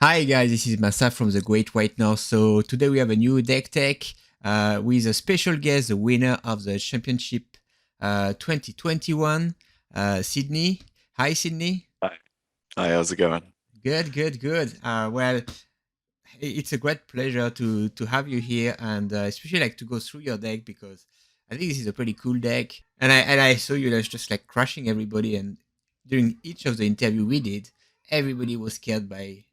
Hi guys, this is Massa from the Great White North. So today we have a new deck tech with a special guest, the winner of the championship 2021, Sidney. Hi Sidney. Hi. Hi, how's it going? Good, good, good. Well, it's a great pleasure to have you here, and especially like to go through your deck because I think this is a pretty cool deck. And I saw you just like crushing everybody, and during each of the interview we did, everybody was scared by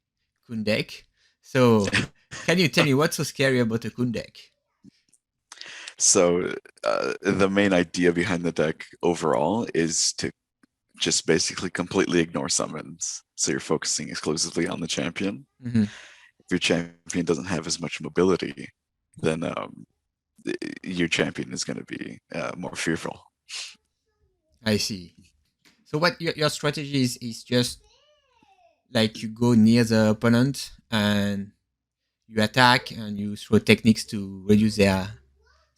Kunn deck. So, can you tell me what's so scary about a Kunn deck? So, the main idea behind the deck overall is to just basically completely ignore summons. So you're focusing exclusively on the champion. Hmm. If your champion doesn't have as much mobility, then your champion is going to be more fearful. I see. So, what your strategy is just like you go near the opponent and you attack and you throw techniques to reduce their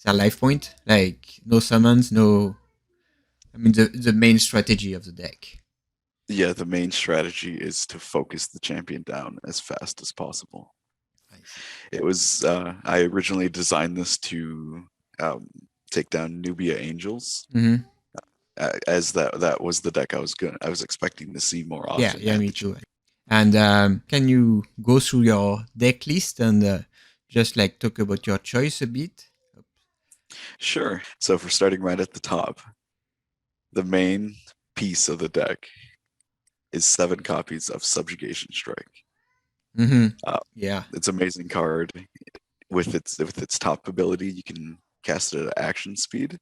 life point, like no summons, no. I mean the main strategy of the deck. Yeah, the main strategy is to focus the champion down as fast as possible. I see. I originally designed this to um, take down Nubia Angels, Hmm. as that was the deck I was expecting to see more Yeah, often yeah, at me the too. And can you go through your deck list and just like talk about your choice a bit? Sure. So if we're starting right at the top, the main piece of the deck is 7 copies of Subjugation Strike. Hmm. Uh, Yeah. it's an amazing card. With its top ability, you can cast it at action speed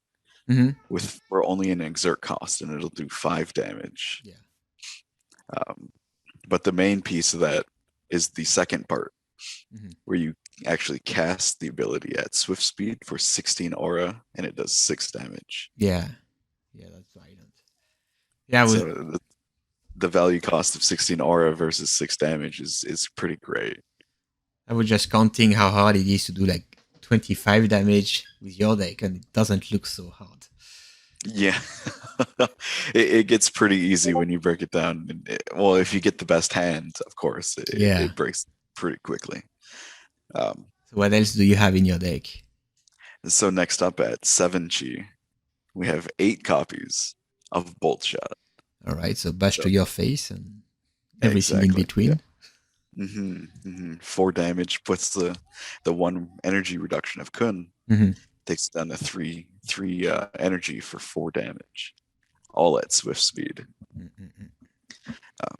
Hmm. with for only an exert cost, and it'll do 5 damage. Yeah. Um, but the main piece of that is the second part, Hmm. where you actually cast the ability at swift speed for 16 aura, and it does 6 damage. Yeah. Yeah, that's violent. Yeah, I So was the value cost of 16 aura versus 6 damage is pretty great. I was just counting how hard it is to do like 25 damage with your deck, and it doesn't look so hard. Yeah, it gets pretty easy when you break it down. Well, if you get the best hand, of course, Yeah. it breaks pretty quickly. Um, So what else do you have in your deck? so next up at 7 chi, we have 8 copies of Bolt Shot. All right, so bash So to your face and everything in exactly, yeah. between. 4 damage puts the 1 energy reduction of Kunn, Hmm. takes down the three energy for 4 damage, all at swift speed. Mm-mm-mm. Uh,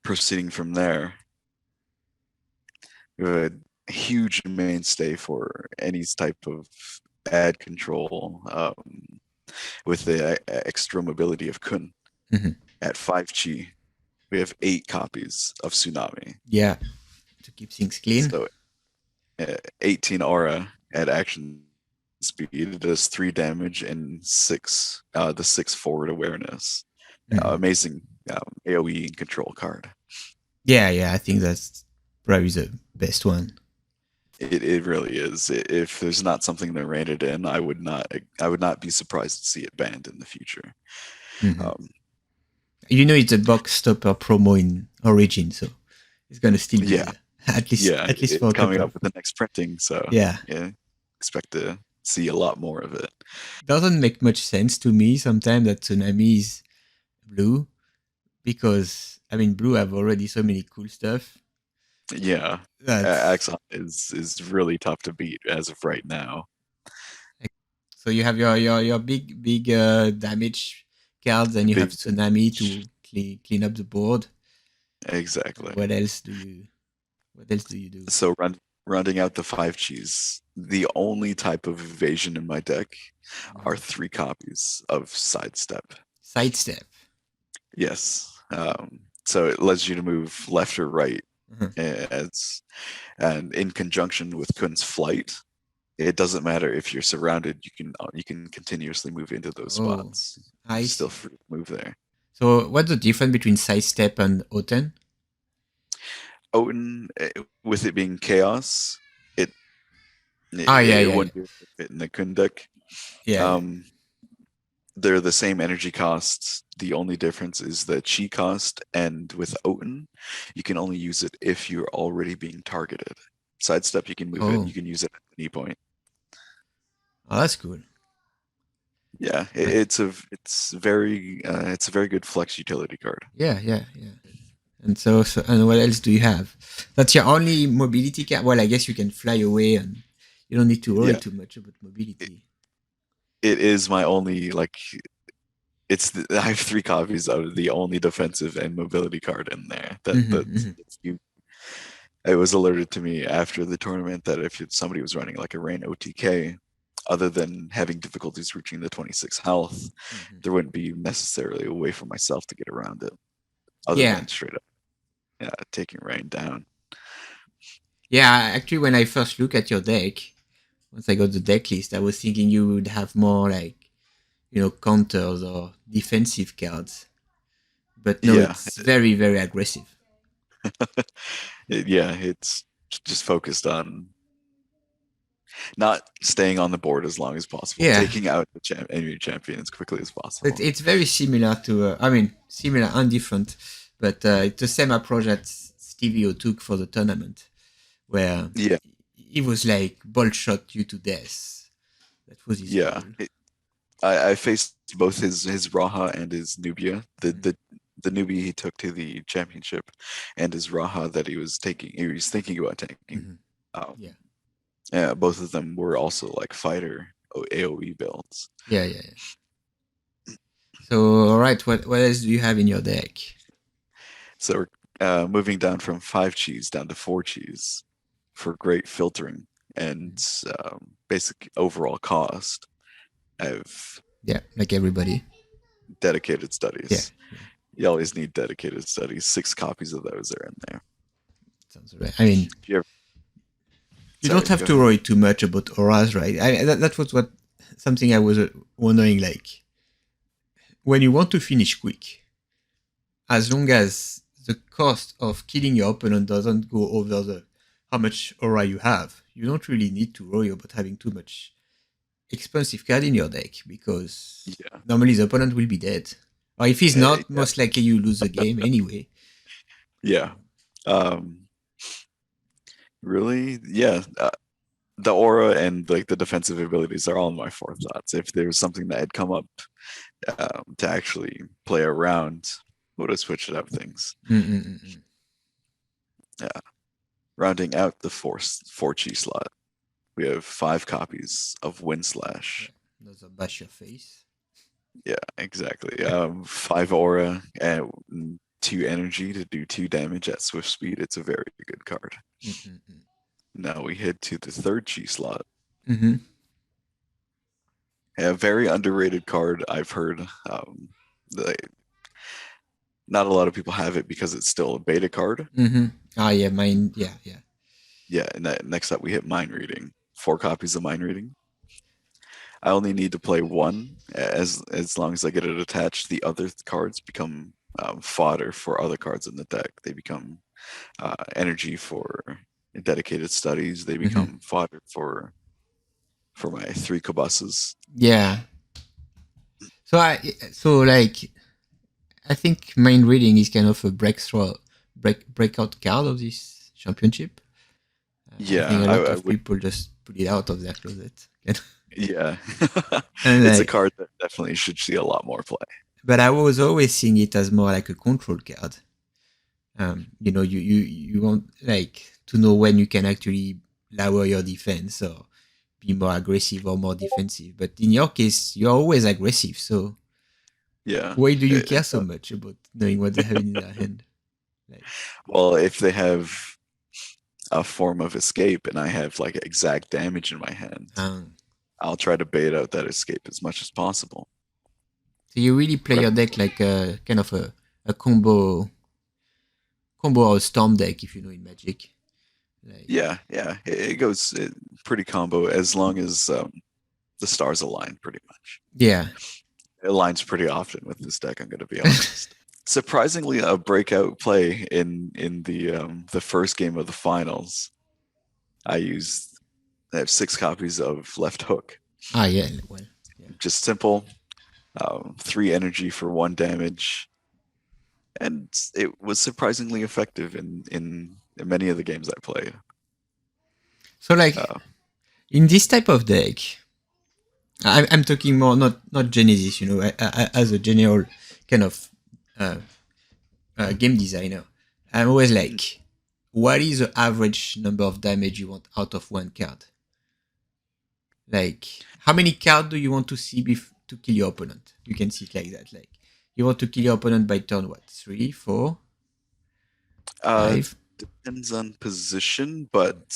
Proceeding from there, we have a huge mainstay for any type of ad control, with the extra mobility of Kunn. Hmm. At 5 chi, we have 8 copies of Tsunami. Yeah, to keep things clean. So 18 aura at action speed. It does 3 damage and the 6 forward awareness. Hmm. Amazing AoE and control card. Yeah, yeah, I think that's probably the best one. It really is. If there's not something to rein it in, I would not be surprised to see it banned in the future. Hmm. Um, You know, it's a box stopper promo in Origin, so it's gonna still be yeah, there yeah, at least for it's a coming couple up of. with the next printing, so Yeah, yeah, expect to see a lot more of it. doesn't make much sense to me sometimes that Tsunami is blue because I mean blue have already so many cool stuff. Yeah, That's Axon is really tough to beat as of right now. so you have your big damage cards, and you have Big Tsunami to clean up the board. Exactly. What else do you do? So rounding out the 5 Gs, the only type of evasion in my deck are Mhm. 3 copies of Sidestep. Sidestep. Yes. So it lets you to move left or right, Mhm. as and in conjunction with Kunn's flight. It doesn't matter if you're surrounded. You can continuously move into those Oh, spots. I You're still see. free to move there. So what's the difference between Sidestep and Oten? Odin, with it being chaos, it Ah, yeah, it yeah, yeah. wouldn't be able to fit in the Kun deck. Yeah, yeah. Um, they're the same energy costs. The only difference is the chi cost, and with Oten, you can only use it if you're already being targeted. Sidestep, you can move it. Oh, You can use it at any point. oh, that's cool. Yeah, Right. it's a very good flex utility card. Yeah, yeah, yeah. And so, and what else do you have? That's your only mobility card. Well, I guess you can fly away, and you don't need to worry Yeah, too much about it, mobility. it is my only like I have 3 copies of the only defensive and mobility card in there. Hmm. It was alerted to me after the tournament that if somebody was running like a rain OTK, other than having difficulties reaching the 26 health, Hmm. there wouldn't be necessarily a way for myself to get around it, other Yeah, than straight up, yeah, taking rain down. yeah. Actually, when I first look at your deck, once I got the deck list, I was thinking you would have more like counters or defensive cards. But no, Yeah, it's very very aggressive. yeah, it's just focused on not staying on the board as long as possible, Yeah, taking out the enemy champion as quickly as It, possible. it's very similar to, I mean, similar and different, but it's the same approach that Stevie took for the tournament, where Yeah, he was like ball shot you to death. That was his yeah. goal. I faced both his Raha and his Nubia. Mm-hmm. The Nubia he took to the championship, and his Raha that he was thinking about taking. Mm-hmm. Um, Yeah, yeah, both of them were also like fighter AOE builds. yeah, yeah, yeah. So, all right, what else do you have in your deck? So we're moving down from 5 cheese down to 4 cheese for great filtering and Mhm. basic overall cost. I have Yeah, like everybody. dedicated Yeah, studies. yeah, You always need dedicated studies. 6 copies of those are in there. sounds right. I mean, If you ever, you don't sorry, have go to ahead. worry too much about auras, right? That was what something I was wondering. Like, when you want to finish quick, as long as the cost of killing your opponent doesn't go over the how much aura you have, you don't really need to worry about having too much expensive card in your deck because Yeah, normally the opponent will be dead. Or if he's not, yeah, most likely you lose the game anyway. yeah. Um, really, yeah. The aura and like the defensive abilities are all in my forethoughts. If there was something that had come up to actually play around, would have switched up things. Mm-mm-mm. Yeah, rounding out the 4 chi slot, we have 5 copies of Wind Yeah, Slash. those are bash your face. Yeah, exactly. 5 aura and 2 energy to do 2 damage at swift speed. It's a very good card. Mm-mm-mm. Now we head to the 3rd chi slot. Mm-hmm. A very underrated card, I've heard. The, not a lot of people have it because it's still a beta card. Mm-hmm. Ah, yeah, mine. Yeah, yeah. Yeah, and next up we hit Mind Reading. 4 copies of Mind Reading. I only need to play one as long as I get it attached. The other cards become fodder for other cards in the deck. They become energy for dedicated studies. They Mm-hmm. become fodder for my 3 Kobusas. Yeah. So so like I think mind reading is kind of a breakout card of this championship. I think Yeah, a lot I of would. people just put it out of their closet. Yeah, And it's a like, card that definitely should see a lot more play. but I was always seeing it as more like a control card. You want like to know when you can actually lower your defense or be more aggressive or more defensive. But in your case, you're always aggressive. So Yeah. why do you It- care it's so much about knowing what they have in their hand? Like, well, if they have a form of escape and I have like exact damage in my hand, um, I'll try to bait out that escape as much as possible. so you really play But your deck like a kind of a combo or storm deck if you know in Magic. Like, yeah, it goes pretty combo as long as the stars align pretty much. yeah. It aligns pretty often with this deck, I'm going to be honest. Surprisingly, a breakout play in the first game of the finals. I have 6 copies of Left Hook. Ah, yeah. Well, yeah. Just simple. 3 energy for 1 damage, and it was surprisingly effective in many of the games I played. So like Uh, in this type of deck, I'm talking more not Genesis, as a general kind of uh, game designer. I'm always mhm. like, what is the average number of damage you want out of one card? Like, how many cards do you want to see to kill your opponent? You can see it like that. Like, you want to kill your opponent by turn what? 3, 4, Uh, 5? Depends on position, but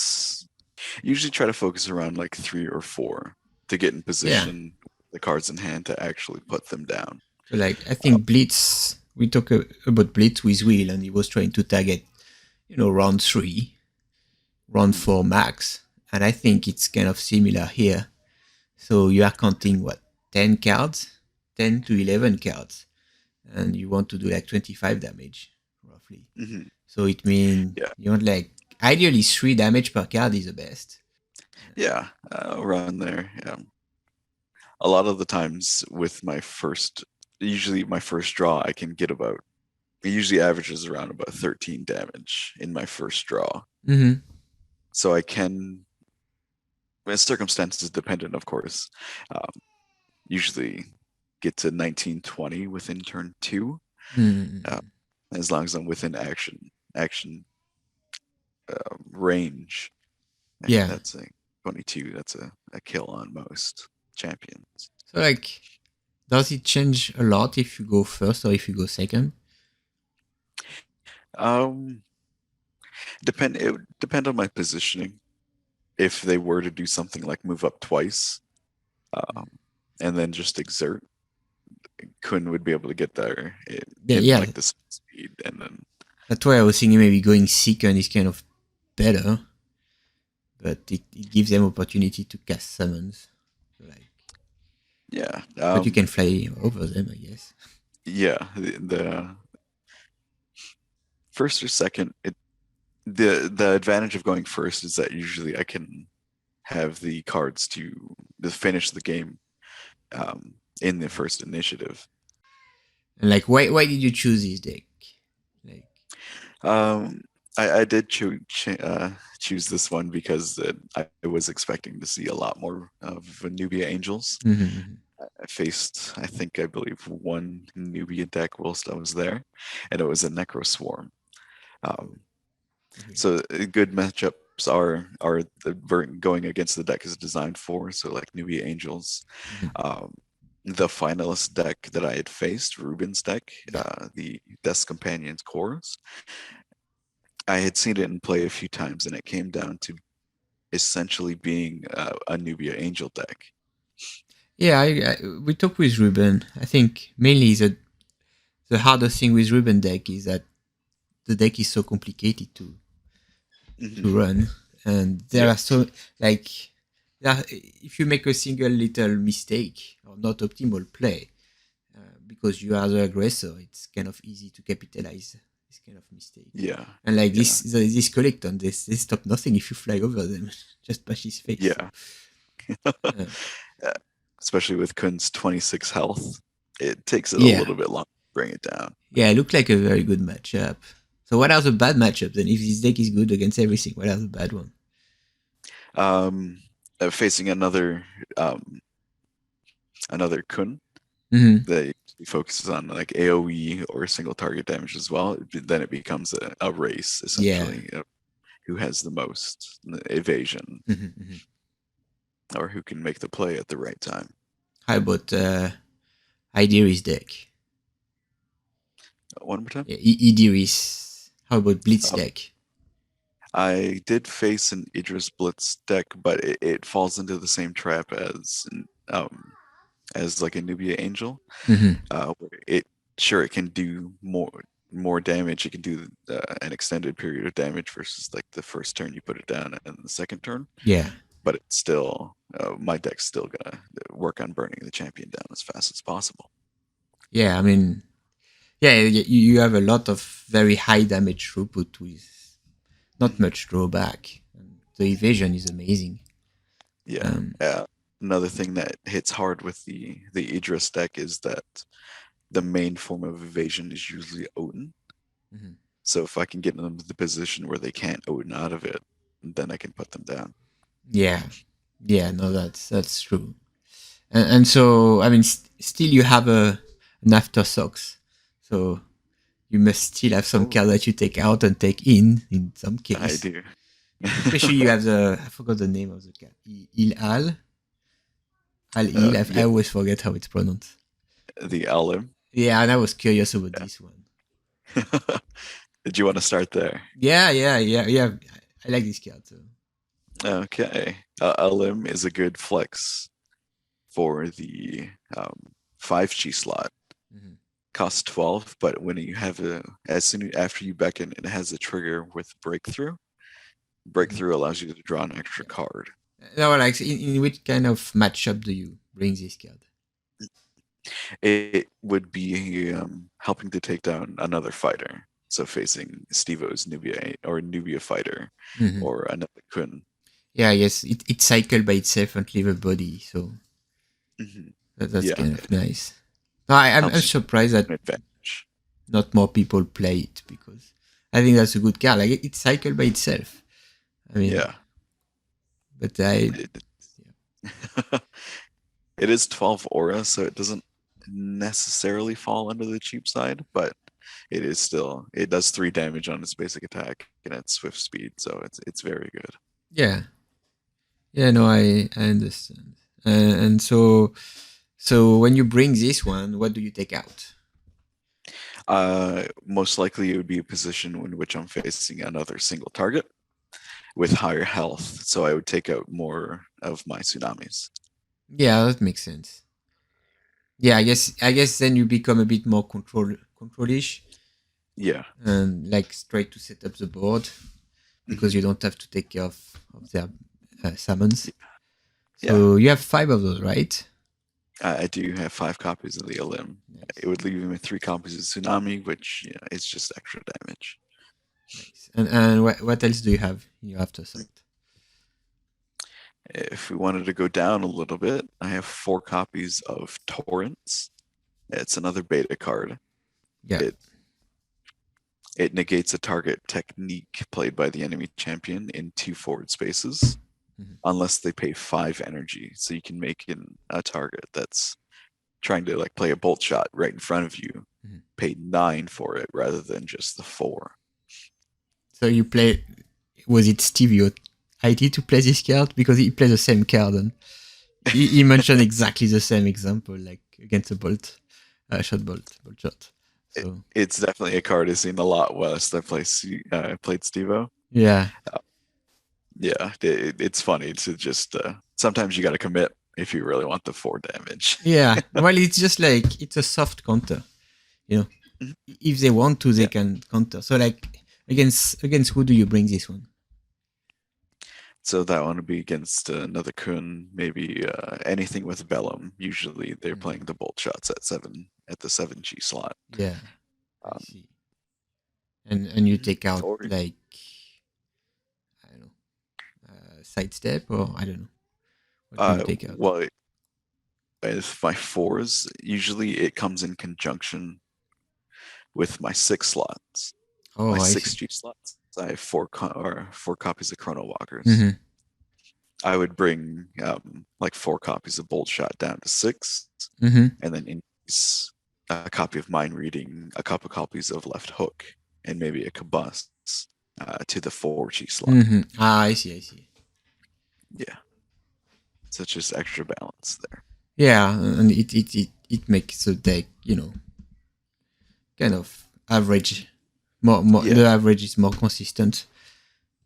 usually try to focus around like 3 or 4 to get in Yeah. position, the cards in hand to actually put them down. So, like, I Uh, think Blitz, we talked about Blitz with Will, and he was trying to target, round 3, round mhm, 4 max. And I think it's kind of similar here. So, you are counting what? 10 cards? 10 to 11 cards. And you want to do like 25 damage, roughly. mhm. So, it means Yeah, you want like, ideally 3 damage per card is the best. yeah, around there. Yeah. A lot of the times with usually my first draw, I can get about. It usually averages around about 13 damage in my first draw. Mm-hmm. So I can, when circumstances dependent, of course, um, usually get to 19-20 within turn 2, uh, Mm-hmm. as long as I'm within action range. And Yeah. that's a 22. That's a kill on most champions. So, like, does it change a lot if you go first or if you go second? Um, it would depend on my positioning. If they were to do something like move up twice, um, and then just exert, Kunn would be able to get there Yeah, in yeah. like the speed, and then That's why I was thinking maybe going second is kind of better, but it gives them opportunity to cast summons. Like, yeah, but you can fly over them, I guess. yeah. The first or second, the advantage of going first is that usually I can have the cards to finish the game in the first initiative. And like, why did you choose this deck? Like, Um, I did choose this one because I was expecting to see a lot more of Nubia Angels. mm-hmm. I believe, one Nubia deck whilst I was there, and it was a Necro Swarm. Oh, Um, okay. so good matchups are going against the deck is designed for. So like Nubia Angels, Mm-hmm. um, the finalist deck that I had faced, Ruben's deck, Yeah, the Death Companions Cores. I had seen it in play a few times, and it came down to essentially being a Nubia Angel deck. yeah. We talked with Ruben. I think mainly the hardest thing with Ruben deck is that the deck is so complicated Hmm. to run, and there Yeah, are so like if you make a single little mistake or not optimal play because you are the aggressor, it's kind of easy to capitalize this kind of mistake. yeah, And like yeah, this collecton, they stop nothing if you fly over them, just bash his face. yeah. Uh, Uh, Especially with Kunn's 26 health, it takes it a yeah, little bit long to bring it down. yeah, it looked like a very good matchup. So what are the bad matchups? And if this deck is good against everything, what are the bad ones? Um, Facing another Kunn Mm-hmm. that focuses on like AoE or single target damage as well, then it becomes a race Yeah. essentially. Who has the most evasion Mm-hmm. or who can make the play at the right time. How about Ideris deck? One more time. Yeah, Idiris. How about Blitz Um, deck? I did face an Idris Blitz deck, but it falls into the same trap as like a Nubia Angel. Mm-hmm. Where it can do more damage. It can do an extended period of damage versus like the first turn you put it down and the second turn. Yeah. But it's still my deck's still gonna work on burning the champion down as fast as possible. Yeah, I mean, yeah, you have a lot of very high damage throughput with not Mhm. much drawback. And the evasion is amazing. Yeah, Um, yeah. another thing that hits hard with the Idris deck is that the main form of evasion is usually Odin. Mhm. So if I can get them to the position where they can't Odin out of it, then I can put them down. Yeah, yeah, no, that's true. And so, I mean, still you have an after socks, so you must still have some Oh, card that you take out and take in some I case. do. Especially you have I forgot the name of the card. Al Il. I Yeah, always forget how it's pronounced. the LM. Yeah, and I was curious about this one. Did you want to start there? Yeah. I like this card. So. Okay. LM is a good flex for the 5G slot. Mhm. Costs 12, but when you have as soon after you beckon, it has a trigger with breakthrough. Mhm. Breakthrough allows you to draw an extra Yeah. card. No, like in which kind of matchup do you bring this card? It would be helping to take down another fighter. So facing Stevo's Nubia or Nubia fighter Mhm. or another Kunn. Yeah, yes, it cycles by itself and leave a body, so Mhm. that's Yeah, kind it of nice. No, I'm helps you surprised that an advantage. not more people play it because I think that's a good card. Like it cycles by itself. I mean, Yeah. but I It, yeah. it is 12 aura, so it doesn't necessarily fall under the cheap side, but it is still it does 3 damage on its basic attack and its swift speed, so it's very good. Yeah, yeah, no, I understand. And so when you bring this one, what do you take out? Most likely it would be a position in which I'm facing another single target with higher health, so I would take out more of my tsunamis. Yeah, that makes sense. Yeah, I guess then you become a bit more controlish Yeah. and like straight to set up the board because Mhm. you don't have to take care of their summons. Yeah. So you have 5 of those, right? I do have 5 copies of the Elim. It Nice, would leave me with 3 copies of Tsunami, which is just extra damage. nice. And what else do you have in your after assault? If we wanted to go down a little bit, I have 4 copies of Torrents. It's another beta card. Yeah. It it negates a target technique played by the enemy champion in 2 forward spaces, Mhm. unless they pay 5 energy. So you can make a target that's trying to like play a bolt shot right in front of you, Mhm. pay 9 for it rather than just the 4. So you play. Was it Stevie or IT to play this card because he plays the same card and he mentioned exactly the same example, like against a bolt shot. It, So it's definitely a card I've seen a lot whilst I played Stevo. yeah, Uh, yeah, it's funny to just sometimes you got to commit if you really want the 4 damage. yeah. Well, it's just like it's a soft counter. You know, Mhm. if they want to, they Yeah, can counter. So like against who do you bring this one? so that one would be against another Kun, maybe anything with Vellum. Usually they're Mhm. playing the bolt shots at the 7G slot. Yeah, I Um, see. And you mhm. take out Or like I don't know, sidestep or I don't know. What do you take out? well, with my 4s, usually it comes in conjunction with my 6 slots. My Oh, I see. 6G slots. I have 4 copies of Chrono Walkers. Mm-hmm. I would bring like 4 copies of Bolt Shot down to 6, Mm-hmm. and then increase a copy of Mind Reading, a couple copies of Left Hook, and maybe a Combust to the 4G slot. Mm-hmm. Ah, I see. I see. Yeah, so it's just extra balance there. Yeah, and it makes the deck, kind of average. More Yeah, the average is more consistent,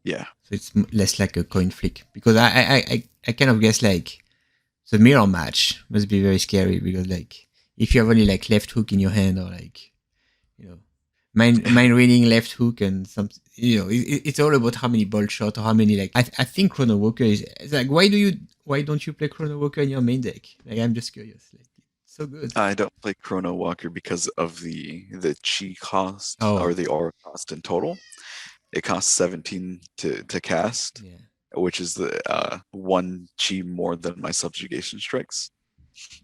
yeah, so it's less like a coin flick. Because I kind of guess like the mirror match must be very scary because like if you have only like left hook in your hand or like you know mind reading left hook and some it's all about how many bolt shot or how many like I think Chrono Walker is it's like why don't you play Chrono Walker in your main deck? Like I'm just curious. Like it's so good. I don't play Chrono Walker because of the chi cost or Oh the aura cost in total. It costs 17 to cast, yeah. which is the one chi more than my subjugation strikes.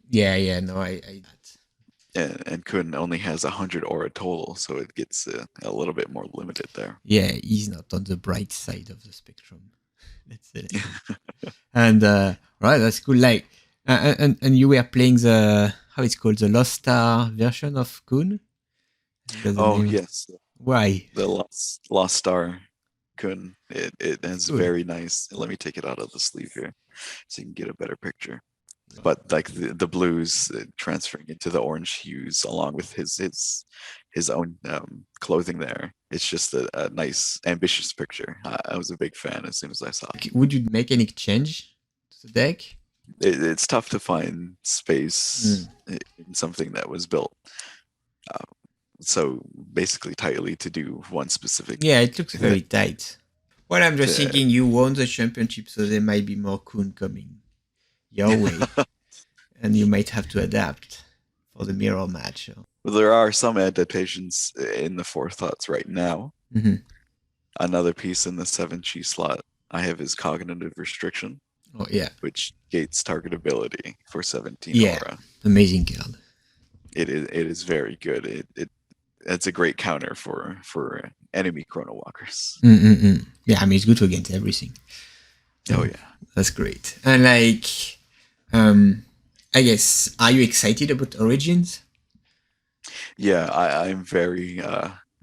Yeah, no, I And Kunn only has 100 aura total, so it gets a little bit more limited there. yeah, he's not on the bright side of the spectrum. Let's say. And right, that's cool. Like, and you were playing the how it's called, the Lost Star version of Kunn. I think that's the Oh name. yes, Why? the Lost Star Kunn. It has Cool. very nice. Let me take it out of the sleeve here, so you can get a better picture. But like the blues transferring into the orange hues, along with his own clothing there. It's just a nice, ambitious picture. I was a big fan as soon as I saw it. Would you make any change to the deck? It's tough to find space in something that was built so basically tightly to do one specific. Yeah, it looks very thing. tight. Well, I'm just Uh, thinking you won the championship, so there might be more Kunn coming your way, and you might have to adapt for the mirror match. There are some adaptations in the forethoughts right now. Mm-hmm. Another piece in the 7 chi slot I have is cognitive restriction, Oh yeah, which gates targetability for 17 yeah, aura. amazing card. It is very good. It's a great counter for enemy chrono walkers. Mm-mm-mm. Yeah, I mean it's good against everything. So Oh yeah, that's great. And like, I guess, are you excited about Origins? yeah. I'm very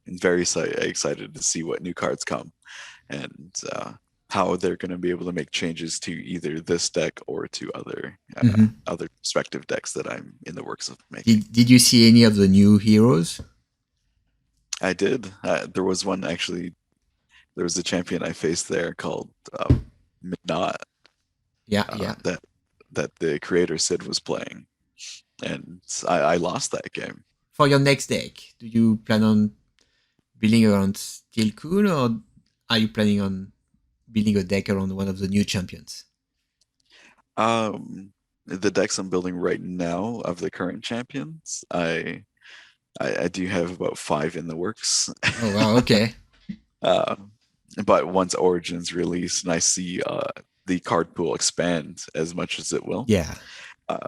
excited to see what new cards come and how they're going to be able to make changes to either this deck or to other prospective decks that I'm in the works of making. Did you see any of the new heroes? I did. There was one actually. There was a champion I faced there called Midnot Yeah. that the creator Sid was playing, and I lost that game. For your next deck, do you plan on building around Steel Cool, or are you planning on building a deck around one of the new champions? The decks I'm building right now of the current champions, I do have about 5 in the works. Oh wow, okay. But once Origins release and I see the card pool expand as much as it will, Yeah.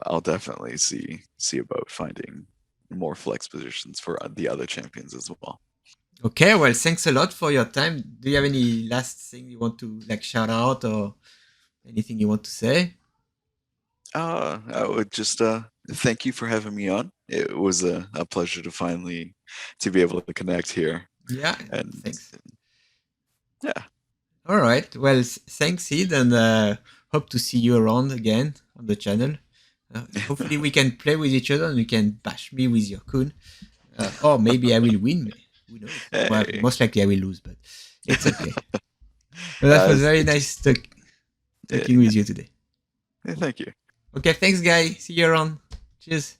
I'll definitely see about finding more flex positions for the other champions as well. Okay, well, thanks a lot for your time. Do you have any last thing you want to like shout out, or anything you want to say? I would just thank you for having me on. It was a pleasure to finally to be able to connect here. Yeah, And thanks. yeah. All right. Well, thanks, Sid, and hope to see you around again on the channel. Hopefully, we can play with each other and you can bash me with your Kunn. Or maybe I will win. Who knows? Hey. Well, most likely I will lose, but it's okay. Well, that was very nice talking with you today. Thank you. Okay, thanks, guys. See you around. Cheers.